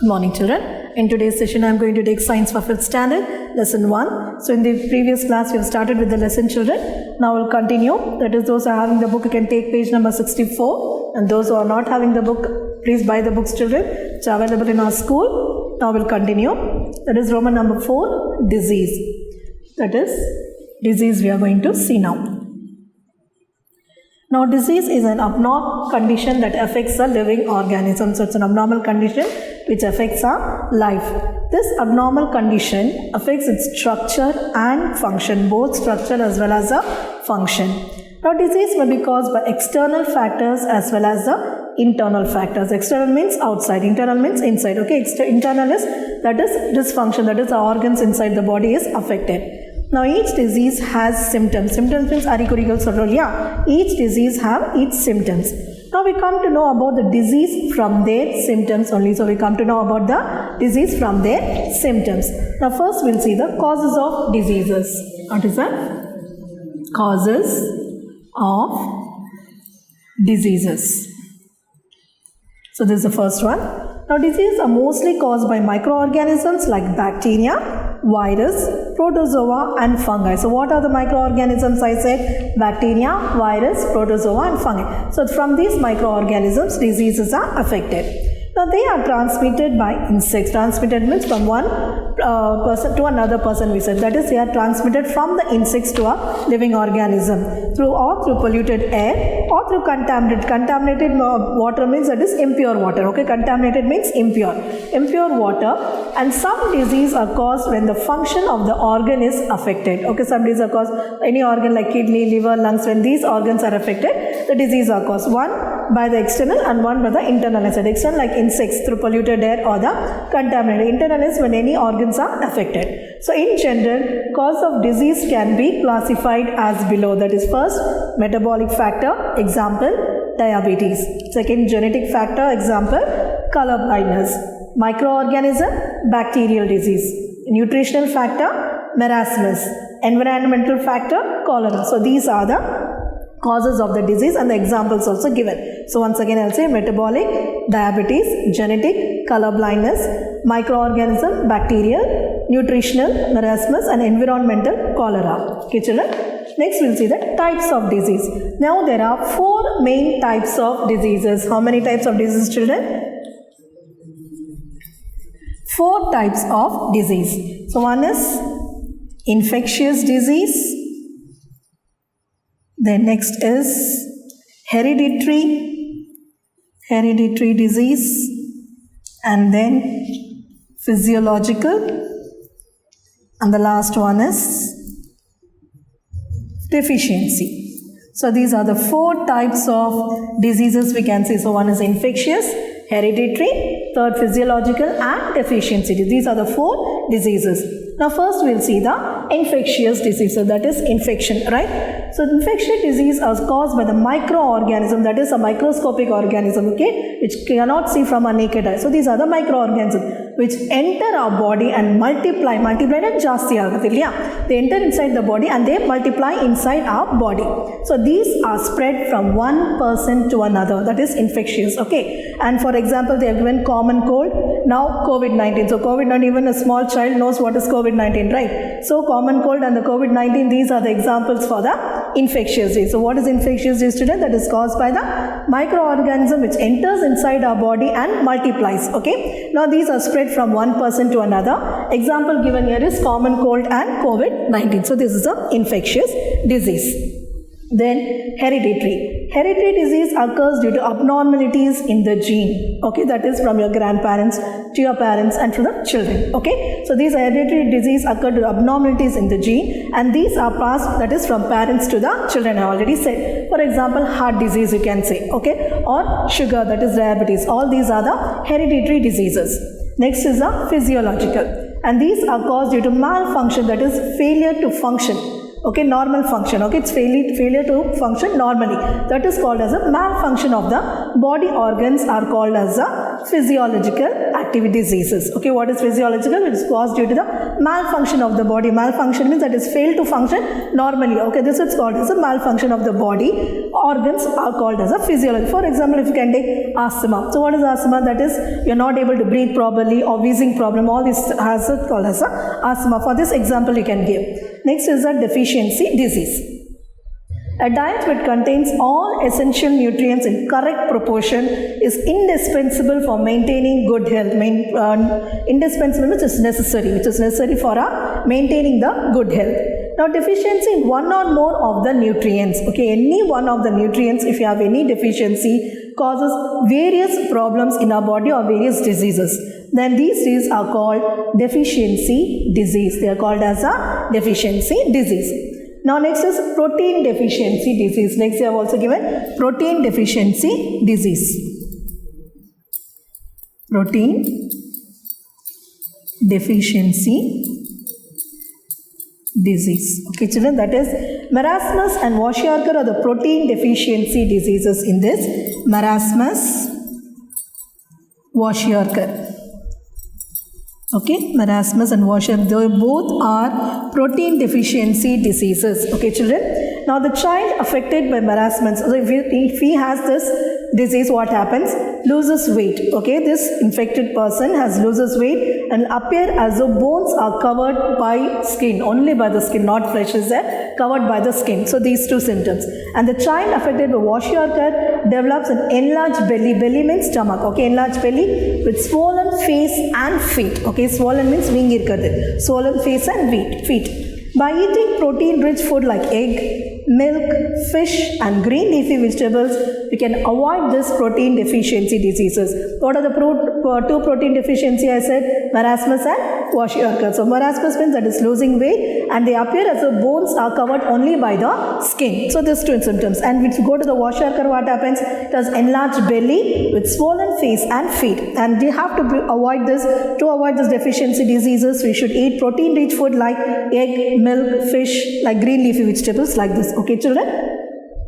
Good morning, children. In today's session, I am going to take Science for 5th Standard, Lesson 1. So, in the previous class, we have started with the lesson, children. Now, we'll continue. That is, those who are having the book, you can take page number 64. And those who are not having the book, please buy the books, children. It's available in our school. Now, we'll continue. That is Roman number 4, disease. That is, disease we are going to see now. Now, disease is an abnormal condition that affects the living organism. So, it's an abnormal condition which affects our life. This abnormal condition affects its structure and function, both structure as well as the function. Now, disease may be caused by external factors as well as the internal factors. External means outside, internal means inside. Okay, internal is that is dysfunction, that is our organs inside the body is affected. Now, each disease has symptoms. Symptoms means arikurigal solrol. Yeah, each disease have its symptoms. Now, we come to know about the disease from their symptoms only. So, we come to know about the disease from their symptoms. Now, first we'll see the causes of diseases. What is that? Causes of diseases. So, this is the first one. Now, diseases are mostly caused by microorganisms like bacteria, virus, protozoa and fungi. So, what are the microorganisms I said? Bacteria, virus, protozoa and fungi. So, from these microorganisms, diseases are affected. Now, they are transmitted by insects. Transmitted means from one person to another person, we said. That is, they are transmitted from the insects to a living organism through polluted air or through contaminated. Contaminated water means that is impure water. Okay, contaminated means impure. Impure water, and some disease are caused when the function of the organ is affected. Okay, some disease are caused any organ like kidney, liver, lungs. When these organs are affected, the disease are caused. One by the external and one by the internal. I said external like insects through polluted air or the contaminated. Internal is when any organs are affected. So, in general, cause of disease can be classified as below. That is, first, metabolic factor, example, diabetes. Second, genetic factor, example, color blindness. Microorganism, bacterial disease. Nutritional factor, marasmus. Environmental factor, cholera. So, these are the causes of the disease and the examples also given. So, once again I will say metabolic, diabetes, genetic, color blindness, microorganism, bacterial, nutritional, marasmus and environmental, cholera. Okay, children. Next we will see the types of disease. Now, there are 4 main types of diseases. How many types of diseases, children? 4 types of disease. So, one is infectious disease. Then next is hereditary disease, and then physiological, and the last one is deficiency. So, these are the 4 types of diseases we can see. So, one is infectious, hereditary, third physiological and deficiency. These are the 4 diseases. Now, first we will see the infectious disease. So, that is infection, right? So, infectious disease is caused by the microorganism, that is a microscopic organism, okay, which cannot see from a naked eye. So, these are the microorganisms which enter our body and multiply and ಜಾಸ್ತಿ ಆಗುತ್ತೆ இல்லையா? They enter inside the body and they multiply inside our body. So, these are spread from one person to another. That is infectious, okay. And for example, they have given common cold, now COVID-19. So, COVID-19, even a small child knows what is COVID-19, right? So, common cold and the COVID-19, these are the examples for the infectious disease. So, what is infectious disease, student? That is caused by the microorganism which enters inside our body and multiplies, okay. Now, these are spread from one person to another. Example given here is common cold and COVID-19. So, this is an infectious disease. Then hereditary. Hereditary disease occurs due to abnormalities in the gene. Okay, that is from your grandparents to your parents and to the children. Okay, so these hereditary disease occur due to abnormalities in the gene, and these are passed, that is from parents to the children. I already said. For example, heart disease you can say. Okay, or sugar, that is diabetes. All these are the hereditary diseases. Next is the physiological, and these are caused due to malfunction, that is failure to function Okay, normal function. Okay, it's failure to function normally. That is called as a malfunction of the body organs are called as a physiological activity diseases. Okay, what is physiological? It is caused due to the malfunction of the body. Malfunction means that is failed to function normally. Okay, this is called as a malfunction of the body. Organs are called as a physiology. For example, if you can take asthma. So what is asthma? That is you're not able to breathe properly or wheezing problem. All this has a called as a asthma. For this example you can give. Next is a deficiency disease. A diet which contains all essential nutrients in correct proportion is indispensable for maintaining good health. Indispensable which is necessary for maintaining the good health. Now deficiency in one or more of the nutrients. Okay, any one of the nutrients, if you have any deficiency, causes various problems in our body or various diseases. Then these diseases are called deficiency disease. They are called as a deficiency disease. Now next is protein deficiency disease. Next I have also given protein deficiency disease. Protein deficiency disease. Okay children, that is marasmus and Kwashiorkor are the protein deficiency diseases in this. Marasmus, Kwashiorkor. Okay, marasmus and Kwashiorkor, they both are protein deficiency diseases. Okay children. Now the child affected by marasmus, so if he has this disease, what happens? Loses weight. Okay, this infected person loses weight and appear as though bones are covered by skin, only by the skin, not flesh is there, covered by the skin. So these two symptoms. And the child affected by Kwashiorkor develops an enlarged belly. Belly means stomach. Okay, enlarged belly with swollen face and feet. Okay, swollen means vingi irukadhu. Swollen face and feet. By eating protein-rich food like egg, milk, fish and green leafy vegetables, we can avoid this protein deficiency diseases. What are the two protein deficiency I said? Marasmus and Kwashiorkor. So marasmus means that is losing weight and they appear as though bones are covered only by the skin. So these two symptoms. And if you go to the Kwashiorkor, what happens? It has enlarged belly with swollen face and feet. And we have to avoid this. To avoid this deficiency diseases, we should eat protein-rich food like egg, milk, fish, like green leafy vegetables like this. Okay children?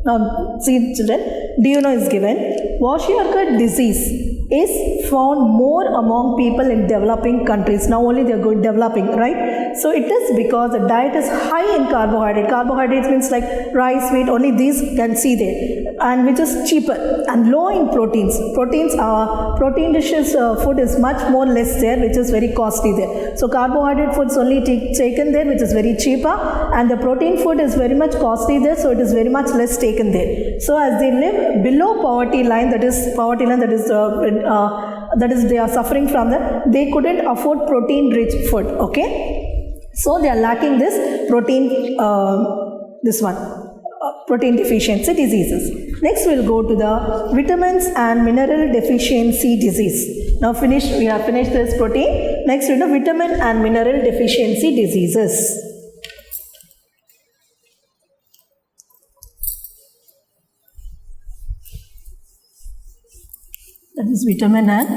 Now see children, do you know is given? Kwashiorkor disease is found more among people in developing countries. Now only they are good developing, right? So it is because the diet is high in carbohydrate. Carbohydrates means like rice, wheat, only these can see there, and which is cheaper, and low in proteins. Protein dishes food is much more less there, which is very costly there. So carbohydrate foods only taken there, which is very cheaper, and the protein food is very much costly there, so it is very much less taken there. So as they live below poverty line, that is they are suffering from that, they couldn't afford protein rich food. Okay, so they are lacking this protein protein deficiency diseases. Next we'll go to the vitamins and mineral deficiency disease. Now we have finished this protein. Next we'll do vitamin and mineral deficiency diseases. That is vitamin and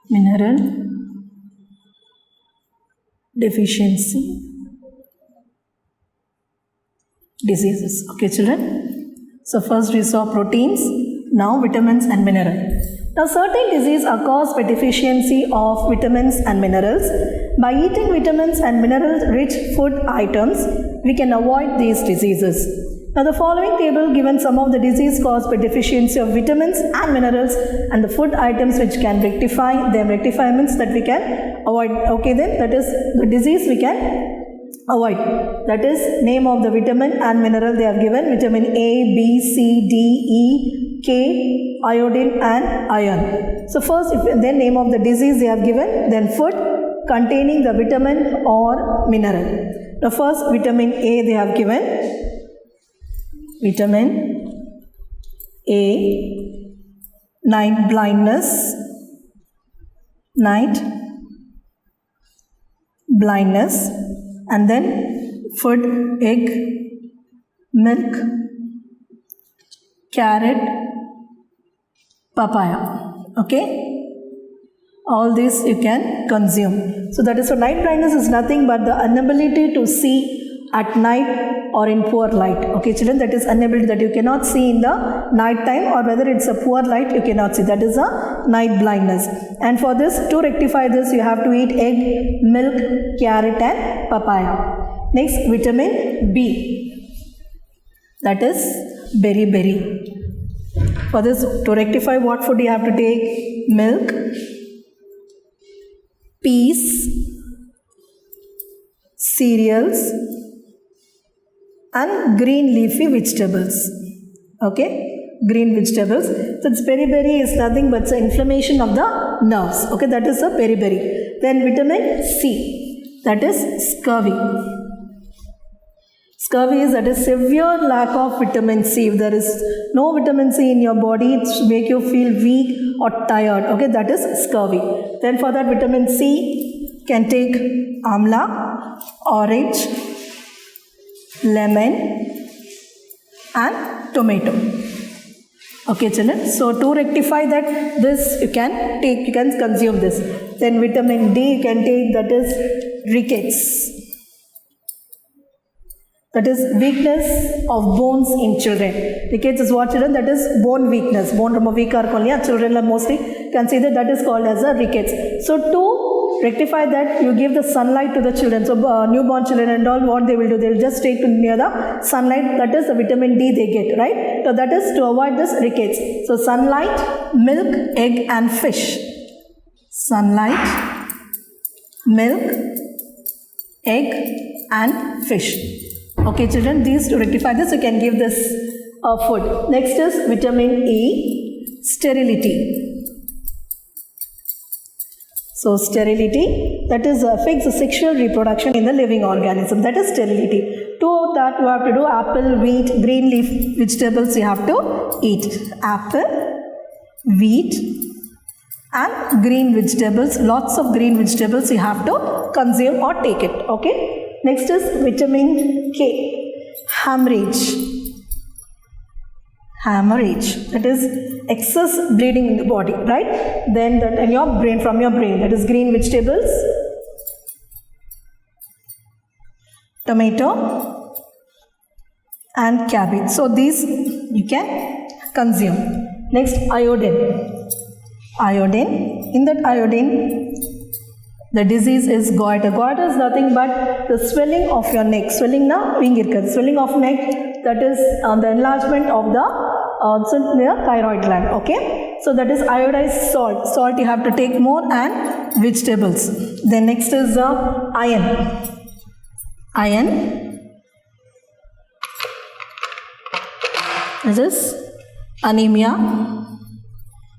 mineral deficiency diseases. Okay children. So first we saw proteins, now vitamins and minerals. Now certain diseases are caused by deficiency of vitamins and minerals. By eating vitamins and mineral rich food items, we can avoid these diseases. Now the following table given some of the disease caused by deficiency of vitamins and minerals and the food items which can rectify them. Rectify means that we can avoid. Okay then, that is the disease we can avoid. That is name of the vitamin and mineral they have given. Vitamin A, B, C, D, E, K, iodine and iron. So first, then name of the disease they have given, then food containing the vitamin or mineral. The first vitamin A they have given. Vitamin A, night blindness, and then food, egg, milk, carrot, papaya. Okay, all this you can consume. So that is, so night blindness is nothing but the inability to see at night or in poor light. Okay children, that is inability, that you cannot see in the night time, or whether it's a poor light you cannot see, that is a night blindness. And for this, to rectify this, you have to eat egg, milk, carrot and papaya. Next, vitamin B, that is berry. For this, to rectify, what food you have to take? Milk, peas, cereals and green leafy vegetables. Okay, green vegetables. So it's berry is nothing but the inflammation of the nerves. Okay, that is a berry. Then vitamin C, that is scurvy. Scurvy is that is severe lack of vitamin C. If there is no vitamin C in your body, it make you feel weak or tired. Okay, that is scurvy. Then for that vitamin C, can take amla, orange, lemon and tomato. Okay children, so to rectify that, this you can take, you can consume this. Then vitamin D you can take, that is rickets, that is weakness of bones in children. Rickets is what children? That is bone weakness. Bone from a weak children mostly can see that is called as a rickets. So to rectify that, you give the sunlight to the children. So newborn children and all, what they will do, they will just take to near the sunlight, that is the vitamin D they get, right? So that is to avoid this rickets. So sunlight, milk, egg and fish. Sunlight, milk, egg and fish. Okay children, these, to rectify this, you can give this food. Next is vitamin E, sterility. So sterility, that is affects the sexual reproduction in the living organism, that is sterility. To that you have to do apple, wheat, green leaf vegetables you have to eat. Apple, wheat and green vegetables, lots of green vegetables you have to consume or take it. Okay. Next is vitamin K, hemorrhage. Hemorrhage, that is excess bleeding in the body, right? Then that in your brain, from your brain, that is green vegetables, tomato and cabbage. So these you can consume. Next, iodine. Iodine, in that iodine, the disease is goiter. Goiter is nothing but the swelling of your neck. Swelling na swelling of neck, that is the enlargement of the thyroid gland. Okay, so that is iodized salt. Salt you have to take more, and vegetables. Then next is iron. Iron, this is anemia.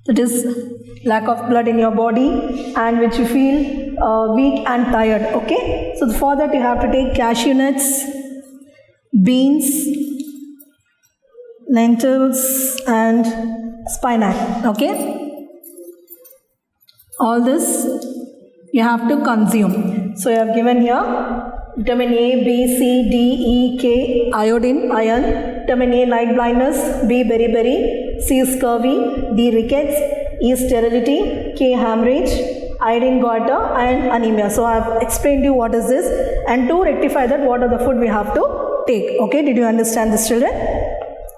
That is lack of blood in your body and which you feel weak and tired. Okay, so for that you have to take cashew nuts, beans, lentils and spinach. Okay, all this you have to consume. So you have given here vitamin A, B, C, D, E, K, iodine, iron. Vitamin A, night blindness. B, beriberi. C, scurvy. D, rickets. E, sterility. K, hemorrhage. Iodine, goiter and anemia. So I have explained to you what is this, and to rectify that, what are the food we have to take. Okay, did you understand this children?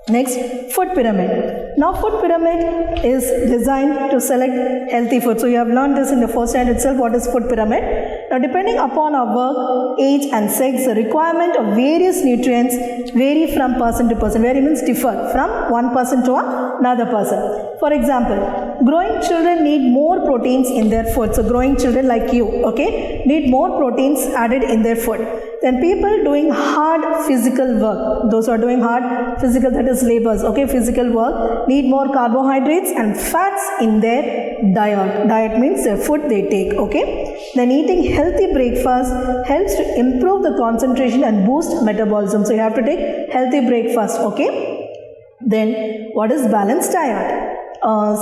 Next, food pyramid. Now food pyramid is designed to select healthy food. So you have learned this in the first hand itself, what is food pyramid. Now depending upon our work, age and sex, the requirement of various nutrients vary from person to person. Vary means differ from one person to another person. For example, growing children need more proteins in their food. So growing children like you, okay, need more proteins added in their food. Then people doing hard physical work, those who are doing hard physical, that is labors, okay, physical work, need more carbohydrates and fats in their diet. Diet means the food they take, okay. Then eating healthy breakfast helps to improve the concentration and boost metabolism. So you have to take healthy breakfast, okay. Then what is balanced diet?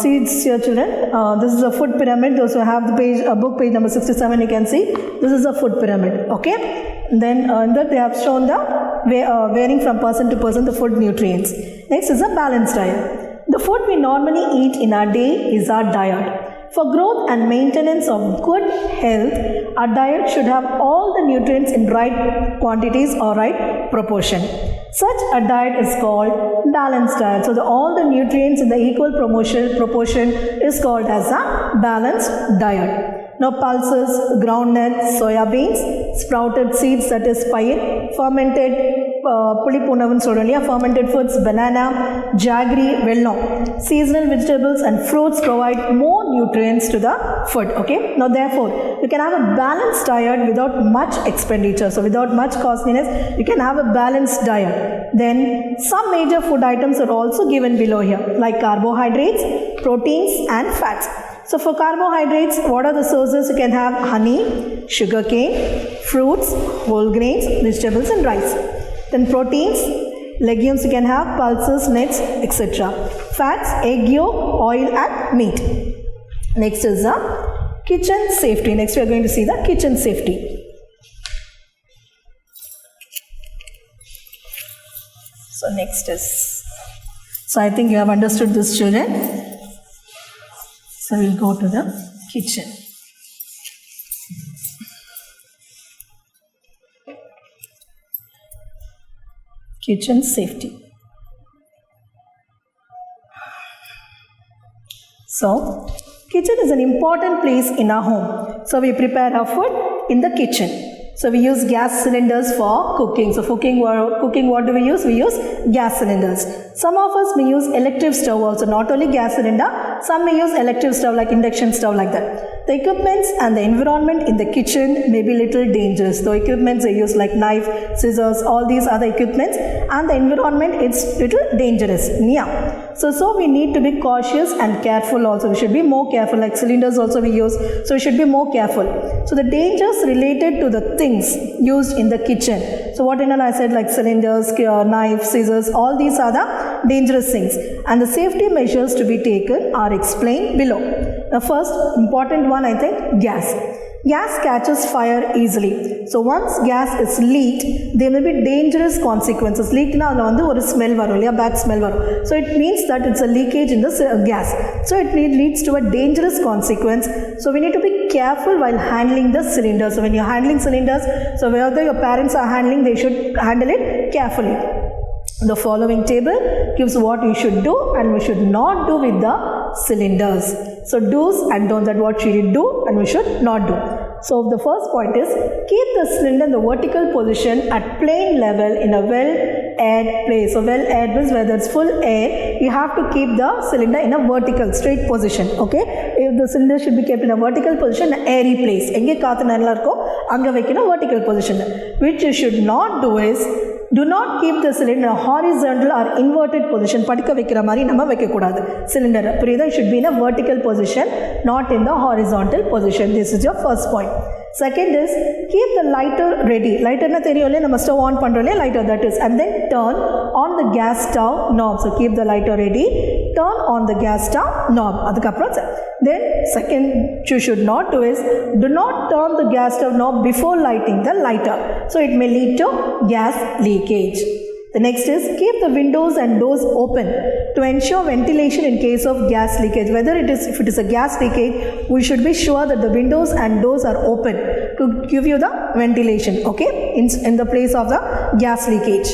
See it's here children, this is a food pyramid. Those who have the page, book page number 67, you can see this is a food pyramid, okay. Then in that they have shown the varying from person to person the food nutrients. Next is a balanced diet. The food we normally eat in our day is our diet. For growth and maintenance of good health, our diet should have all the nutrients in right quantities or right proportion. Such a diet is called balanced diet. So all the nutrients in the equal proportion is called as a balanced diet. Now pulses, groundnuts, soya beans, sprouted seeds, that is payir, fermented புளிப்புணவுன்னு சொல்றோம் இல்லையா, fermented foods, banana, jaggery, வெல்லம், seasonal vegetables and fruits provide more nutrients to the food. Okay, now therefore you can have a balanced diet without much expenditure, so without much costliness you can have a balanced diet. Then some major food items are also given below here, like carbohydrates, proteins and fats. So for carbohydrates, what are the sources? You can have honey, sugarcane, fruits, whole grains, vegetables and rice. Then proteins, legumes you can have, pulses, nuts, etc. Fats, egg yolk, oil and meat. Next is the kitchen safety. Next we are going to see the kitchen safety. So next is, so I think you have understood this, children. So we'll go to the kitchen. Kitchen safety. So, kitchen is an important place in our home. So we prepare our food in the kitchen. So we use gas cylinders for cooking. So cooking what do we use? We use gas cylinders. Some of us may use electric stove also, not only gas cylinder, some may use electric stove like induction stove like that. The equipments and the environment in the kitchen may be little dangerous. The equipments they use like knife, scissors, all these other equipments, and the environment it's little dangerous. Yeah. So we need to be cautious and careful also. We should be more careful, like cylinders also we use. So we should be more careful. So the dangers related to the things used in the kitchen. So what I said, like cylinders, knife, scissors, all these are the dangerous things. And the safety measures to be taken are explained below. The first important one, I think, gas. Gas catches fire easily. So once gas is leaked, there may be dangerous consequences. Leaked na adha oru smell varum, bad smell varum. So it means that it's a leakage in the gas. So it leads to a dangerous consequence. So we need to be careful while handling the cylinders. So when you're handling cylinders, so whether your parents are handling, they should handle it carefully. The following table gives what we should do and we should not do with the cylinders. So do's and don'ts, that what should you do and we should not do. So the first point is, keep the cylinder in the vertical position at plane level in a well-aired place. So well-aired means whether it's full air, you have to keep the cylinder in a vertical, straight position. Okay, if the cylinder should be kept in a vertical position, an airy place. Enge kaathu nalla irukko anga vekkina vertical position. Which you should not do is, do not keep the cylinder in a horizontal or inverted position. Padikka vekkira mari nama vekka kodadu cylinder. It should be in a vertical position, not in the horizontal position. This is your first point. Second is, keep the lighter ready. Lighter na theriyole, nama stove on pandrole lighter, that is, and then turn on the gas stove knob. So keep the lighter ready, turn on the gas stove knob. Adukapra then second you should not do is, do not turn the gas stove knob before lighting the lighter. So it may lead to gas leakage. The next is, keep the windows and doors open to ensure ventilation in case of gas leakage. If it is a gas leakage, we should be sure that the windows and doors are open to give you the ventilation, okay, in the place of the gas leakage.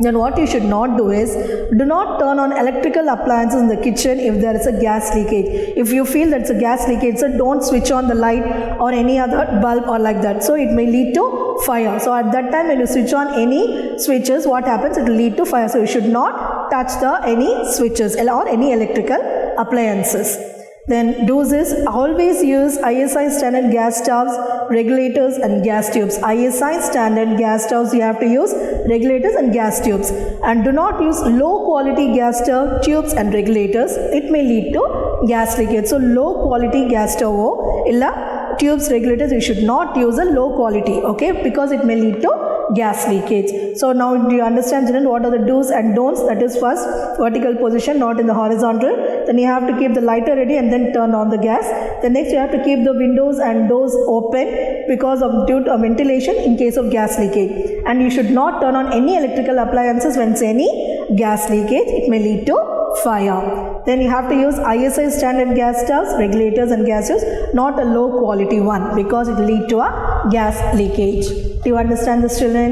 Then what you should not do is, do not turn on electrical appliances in the kitchen if there is a gas leakage. If you feel that it's a gas leakage, so don't switch on the light or any other bulb or like that. So it may lead to fire. So at that time when you switch on any switches, what happens? It will lead to fire. So you should not touch any switches or any electrical appliances. Then do's is, always use ISI standard gas stoves, regulators and gas tubes. ISI standard gas stoves you have to use, regulators and gas tubes. And do not use low quality gas stove, tubes and regulators. It may lead to gas leakage. So low quality gas stove illa tubes, regulators, you should not use a low quality, okay, because it may lead to gas leakage. So now do you understand, children, what are the do's and don'ts? That is, first, vertical position, not in the horizontal. Then you have to keep the lighter ready and then turn on the gas. Then next you have to keep the windows and doors open because of due to ventilation in case of gas leakage. And you should not turn on any electrical appliances when it's any gas leakage. It may lead to fire. Then you have to use ISI standard gas stoves, regulators and gas stoves, not a low quality one because it will lead to a gas leakage. Do you understand this, children?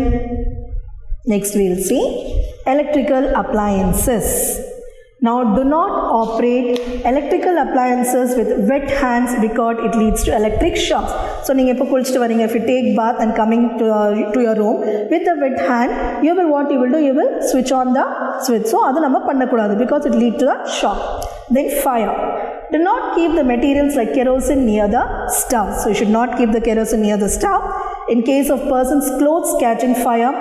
Next we will see electrical appliances. Now do not operate electrical appliances with wet hands because it leads to electric shocks. So நீங்க எப்போ குளிச்சிட்டு வரீங்க, if you take bath and coming to your room with a wet hand, you will switch on the switch. So அது நம்ம பண்ணக்கூடாது because it leads to a shock. Then fire. Do not keep the materials like kerosene near the stove. So you should not keep the kerosene near the stove. In case of person's clothes catching fire,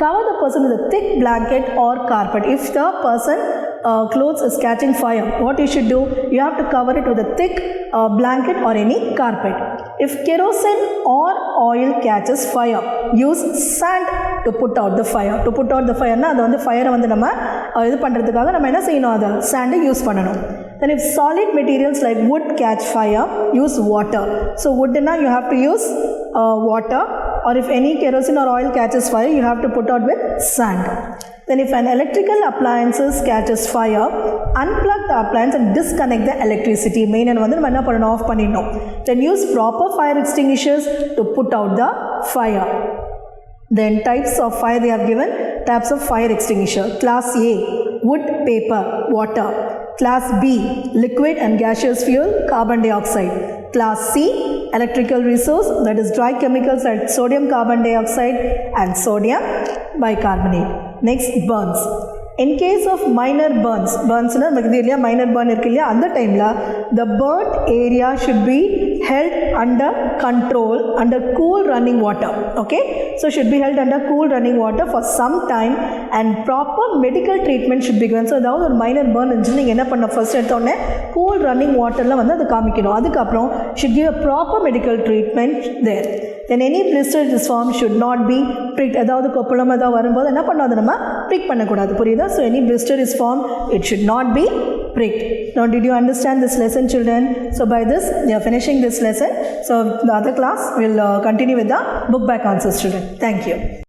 cover the person with a thick blanket or carpet. If the person clothes is catching fire, what you should do, you have to cover it with a thick blanket or any carpet. If kerosene or oil catches fire, use sand to put out the fire. To put out the fire na adha fire வந்து நம்ம இது பண்றதுக்காக நம்ம என்ன செய்யணும், அத sand use பண்ணணும். Then if solid materials like wood catch fire, use water. So wood na you have to use water, or if any kerosene or oil catches fire, you have to put out with sand. Then if an electrical appliances catches fire, unplug the appliance and disconnect the electricity. Main and வந்து நம்ம என்ன பண்ணணும், of பண்ணிடணும். Then use proper fire extinguishers to put out the fire. Then types of fire they have given. Types of fire extinguisher. Class A, wood, paper, water. Class B, liquid and gaseous fuel, carbon dioxide. Class C, electrical resource, that is dry chemicals like sodium carbon dioxide and sodium bicarbonate. Next, burns. In case of minor burns na minor burn irukku illaya, அந்த டைம்ல the burnt area should be held under control under cool running water. Okay, so should be held under cool running water for some time and proper medical treatment should be given. So அதாவது ஒரு minor burn இருந்துச்சு, நீங்க என்ன பண்ண, first எடுத்த உடனே cool running waterல வந்து அது காமிக்கணும். அதுக்கு அப்புறம் should give a proper medical treatment there. Then any blister this form should not be pricked. அதாவது கொப்பளம் ஏதாவது வரும்போது என்ன பண்ணாது, நம்ம prick பண்ணக்கூடாது. புரியுதா? So any blister is formed, it should not be pricked. Now did you understand this lesson, children? So by this we are finishing this lesson. So the other class will continue with the book back answers, children. Thank you.